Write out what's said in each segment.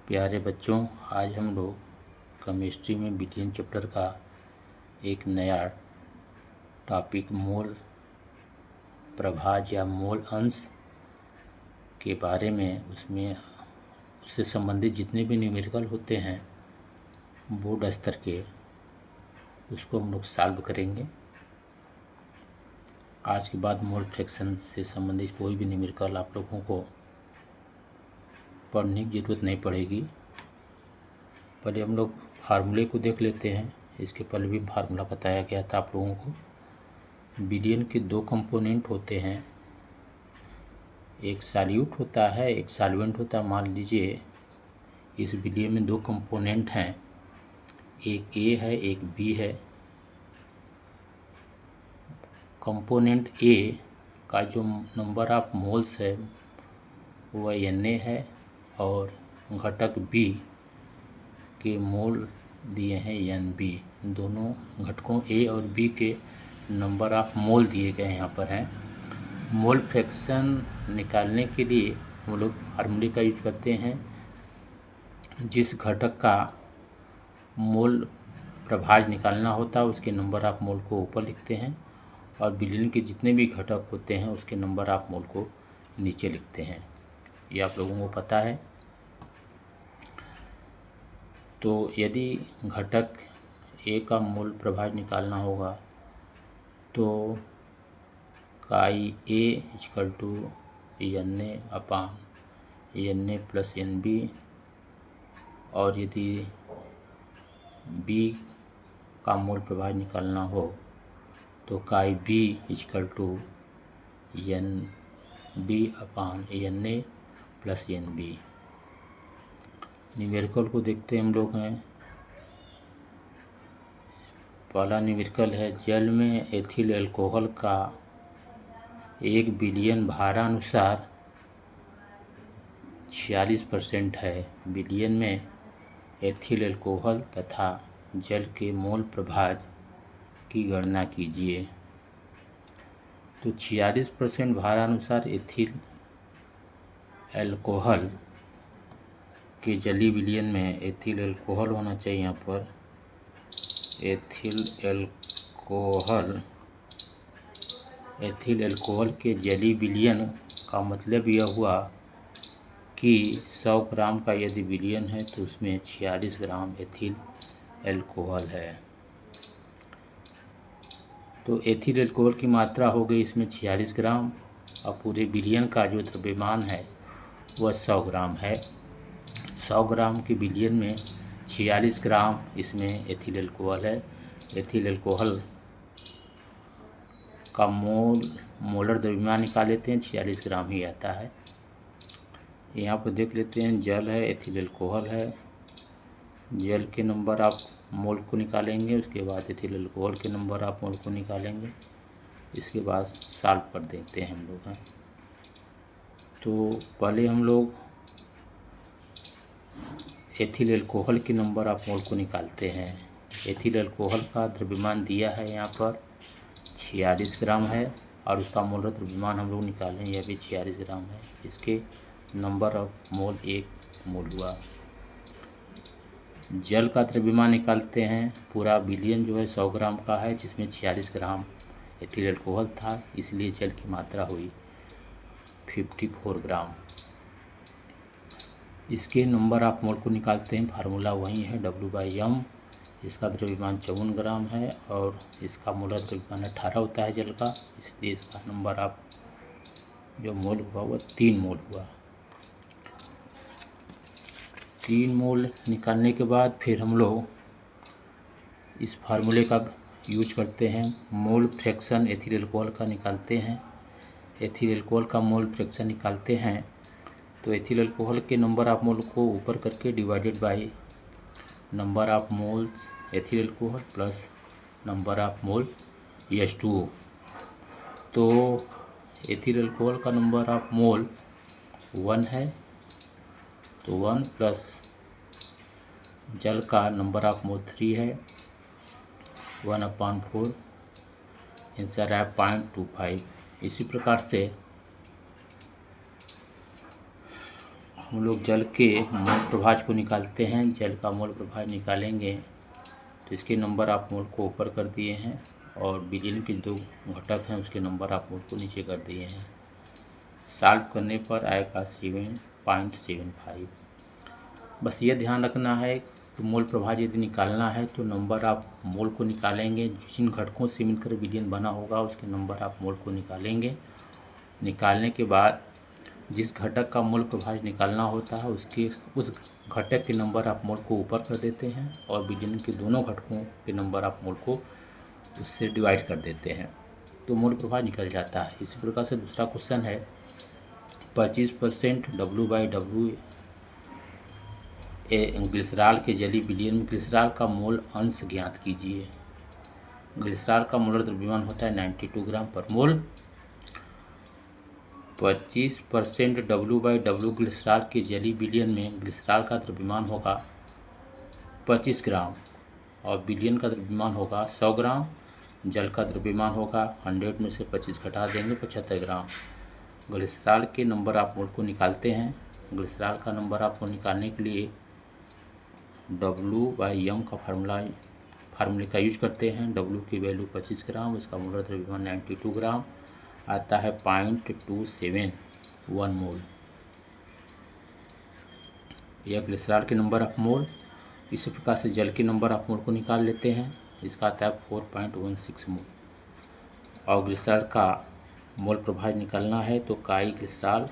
प्यारे बच्चों, आज हम लोग केमिस्ट्री में विलियन चैप्टर का एक नया टॉपिक मोल प्रभाज या मोल अंश के बारे में उससे संबंधित जितने भी न्यूमेरिकल होते हैं बोर्ड स्तर के, उसको हम लोग सॉल्व करेंगे। आज के बाद मोल फ्रैक्शन से संबंधित कोई भी न्यूमेरिकल आप लोगों को पढ़ने की ज़रूरत नहीं पड़ेगी। पहले हम लोग फार्मूले को देख लेते हैं। इसके पहले भी फार्मूला बताया गया था आप लोगों को। विलियन के दो कंपोनेंट होते हैं, एक सॉल्यूट होता है, एक सॉल्वेंट होता है। मान लीजिए इस विलियन में दो कंपोनेंट हैं, एक ए है एक बी है। कंपोनेंट ए का जो नंबर ऑफ मोल्स है वह Na है और घटक बी के मोल दिए हैं Nb। दोनों घटकों ए और बी के नंबर ऑफ मोल दिए गए यहाँ पर हैं। मोल फ्रैक्शन निकालने के लिए हम लोग फार्मूले का यूज करते हैं। जिस घटक का मोल प्रभाज निकालना होता है उसके नंबर ऑफ मोल को ऊपर लिखते हैं और विलियन के जितने भी घटक होते हैं उसके नंबर ऑफ मोल को नीचे लिखते हैं। ये आप लोगों को पता है। तो यदि घटक ए का मोल प्रभाज निकालना होगा तो chi A equal to Na upon Na plus Nb, और यदि बी का मोल प्रभाज निकालना हो तो chi B equal to Nb upon Na plus Nb। Numerical को देखते हम लोग हैं। पहला न्यूमेरिकल है, जल में एथिल अल्कोहल का 1 बिलियन भारानुसार 46% है। विलियन में एथिल अल्कोहल तथा जल के मोल प्रभाज की गणना कीजिए। तो 46% भारानुसार एथिल अल्कोहल के जलीय विलियन में एथिल अल्कोहल होना चाहिए। यहाँ पर एथिल अल्कोहल के जलीय विलियन का मतलब यह हुआ कि 100 ग्राम का यदि विलियन है तो उसमें 46 ग्राम एथिल अल्कोहल है। तो एथिल अल्कोहल की मात्रा हो गई इसमें 46 ग्राम और पूरे विलियन का जो द्रव्यमान है वह 100 ग्राम है। 100 ग्राम के विलियन में 46 ग्राम इसमें एथिल अल्कोहल है। एथिल अल्कोहल का मोलर द्रव्यमान निकाल लेते हैं, 46 ग्राम ही आता है। यहाँ पर देख लेते हैं, जल है, एथिल अल्कोहल है। जल के नंबर ऑफ मोल को निकालेंगे, उसके बाद एथिल अल्कोहल के नंबर ऑफ मोल को निकालेंगे, इसके बाद सॉल्व कर देते हैं हम लोग हैं। तो पहले हम लोग एथिल अल्कोहल के नंबर ऑफ मोल को निकालते हैं। एथिल अल्कोहल का द्रव्यमान दिया है यहाँ पर 46 ग्राम है और उसका मोलर द्रव्यमान हम लोग निकालें, यह भी 46 ग्राम है। इसके नंबर ऑफ मोल 1 मोल हुआ। जल का द्रव्यमान निकालते हैं। पूरा विलियन जो है 100 ग्राम का है जिसमें 46 ग्राम एथिल अल्कोहल था, इसलिए जल की मात्रा हुई 54 ग्राम। इसके नंबर ऑफ मोल को निकालते हैं। फार्मूला वही है W/m। इसका द्रव्यमान 54 ग्राम है और इसका मोलर द्रव्यमान 18 होता है जल का, इसलिए इसका नंबर ऑफ जो मोल हुआ वह 3 मोल हुआ। 3 मोल निकालने के बाद फिर हम लोग इस फार्मूले का यूज करते हैं। मोल फ्रैक्शन एथिल अल्कोहल का निकालते हैं। एथिल अल्कोहल का मोल फ्रैक्शन निकालते हैं तो एथिल अल्कोहल के नंबर ऑफ मोल को ऊपर करके divided by number of moles ethyl alcohol plus number of mole H2O। तो एथिल अल्कोहल का नंबर ऑफ मोल 1 है, तो 1 प्लस जल का नंबर ऑफ मोल 3 है, 1/4, आंसर है 0.25। इसी प्रकार से हम लोग जल के मोल प्रभाज को निकालते हैं। जल का मोल प्रभाज निकालेंगे तो इसके नंबर आप मोल को ऊपर कर दिए हैं और विलीन के जो घटक हैं उसके नंबर आप मोल को नीचे कर दिए हैं। सॉल्व करने पर आएगा 7.75। बस ये ध्यान रखना है तो मोल प्रभाज यदि निकालना है तो नंबर आप मोल को निकालेंगे। जिन घटकों से मिलकर विलीन बना होगा उसके नंबर आप मोल को निकालेंगे। निकालने के बाद जिस घटक का मोल प्रभाज निकालना होता है उस घटक के नंबर आप मोल को ऊपर कर देते हैं और विलीन के दोनों घटकों के नंबर आप मोल को उससे डिवाइड कर देते हैं तो मोल प्रभाज निकल जाता है। इसी प्रकार से दूसरा क्वेश्चन है 25% W/W ग्लिसरॉल के जलीय विलयन में ग्लिसरॉल का मोल अंश ज्ञात कीजिए। ग्लिसरॉल का मोलर द्रव्यमान होता है 92 ग्राम पर मोल। 25% W/W ग्लिसरॉल के जलीय विलयन में ग्लिसरॉल का द्रव्यमान होगा 25 ग्राम और विलयन का द्रव्यमान होगा 100 ग्राम। जल का द्रव्यमान होगा 100 में से 25 घटा देंगे 75 ग्राम। ग्लिसरॉल के नंबर आप मोल को निकालते हैं। ग्लिसरॉल का नंबर आपको निकालने के लिए W/M का फार्मूले का यूज करते हैं। W की वैल्यू 25 ग्राम, उसका मोलर द्रव्यमान 92 ग्राम आता है 0.271 मोल। यह ग्लिसरॉल के नंबर ऑफ मोल। इसी प्रकार से जल के नंबर ऑफ मोल को निकाल लेते हैं। इसका आता है 4.16 मोल। और ग्लिसरॉल का मोल प्रभाज निकालना है तो काई ग्लिसरॉल,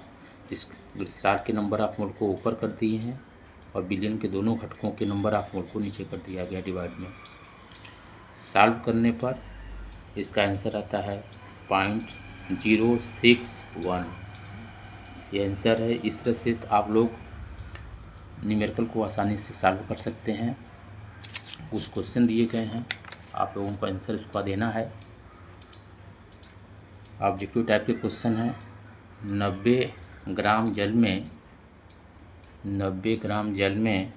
इस ग्लिसरॉल के नंबर ऑफ मोल को ऊपर कर दिए हैं और विलयन के दोनों घटकों के नंबर ऑफ मोल को नीचे कर दिया गया डिवाइड में। सॉल्व करने पर इसका आंसर आता है 0.061। ये आंसर है। इस तरह से आप लोग न्यूमेरिकल को आसानी से सॉल्व कर सकते हैं। कुछ क्वेश्चन दिए गए हैं, आप लोगों को आंसर उसका देना है। ऑब्जेक्टिव टाइप के क्वेश्चन हैं। 90 ग्राम जल में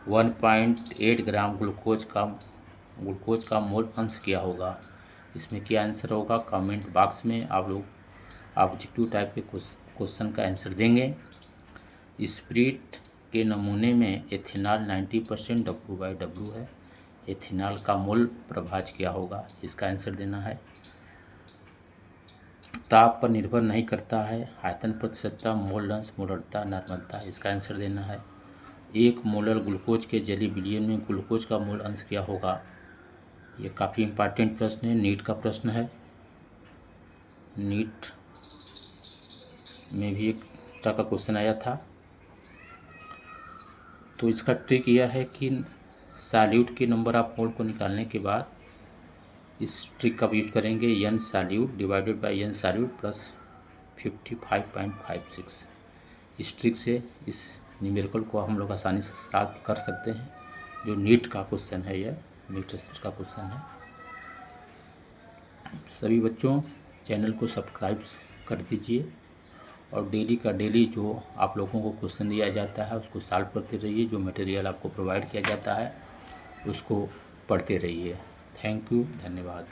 1.8 ग्राम ग्लूकोज का मोल अंश क्या होगा। इसमें क्या आंसर होगा कमेंट बॉक्स में आप लोग ऑब्जेक्टिव टाइप के क्वेश्चन का आंसर देंगे। स्पिरिट के नमूने में एथेनॉल 90% W/W है। एथेनॉल का मोल प्रभाज क्या होगा, इसका आंसर देना है। ताप पर निर्भर नहीं करता है। आयतन प्रतिशतता, मोल अंश, मोलरता, नॉर्मलता, इसका आंसर देना है। 1 मोलर ग्लूकोज के जलीय विलयन में ग्लूकोज का मोल अंश क्या होगा। ये काफ़ी इम्पोर्टेंट प्रश्न है, नीट का प्रश्न है। नीट में भी एक तरह का क्वेश्चन आया था। तो इसका ट्रिक यह है कि सॉल्यूट के नंबर ऑफ मोल को निकालने के बाद इस ट्रिक का यूज करेंगे। n solute divided by n solute plus 55.56। इस ट्रिक से इस न्यूमेरिकल को हम लोग आसानी से सॉल्व कर सकते हैं। जो नीट का क्वेश्चन है, यह नीट स्तर का क्वेश्चन है। सभी बच्चों चैनल को सब्सक्राइब कर दीजिए और डेली का डेली जो आप लोगों को क्वेश्चन दिया जाता है उसको सॉल्व करते रहिए। जो मटेरियल आपको प्रोवाइड किया जाता है उसको पढ़ते रहिए। थैंक यू, धन्यवाद।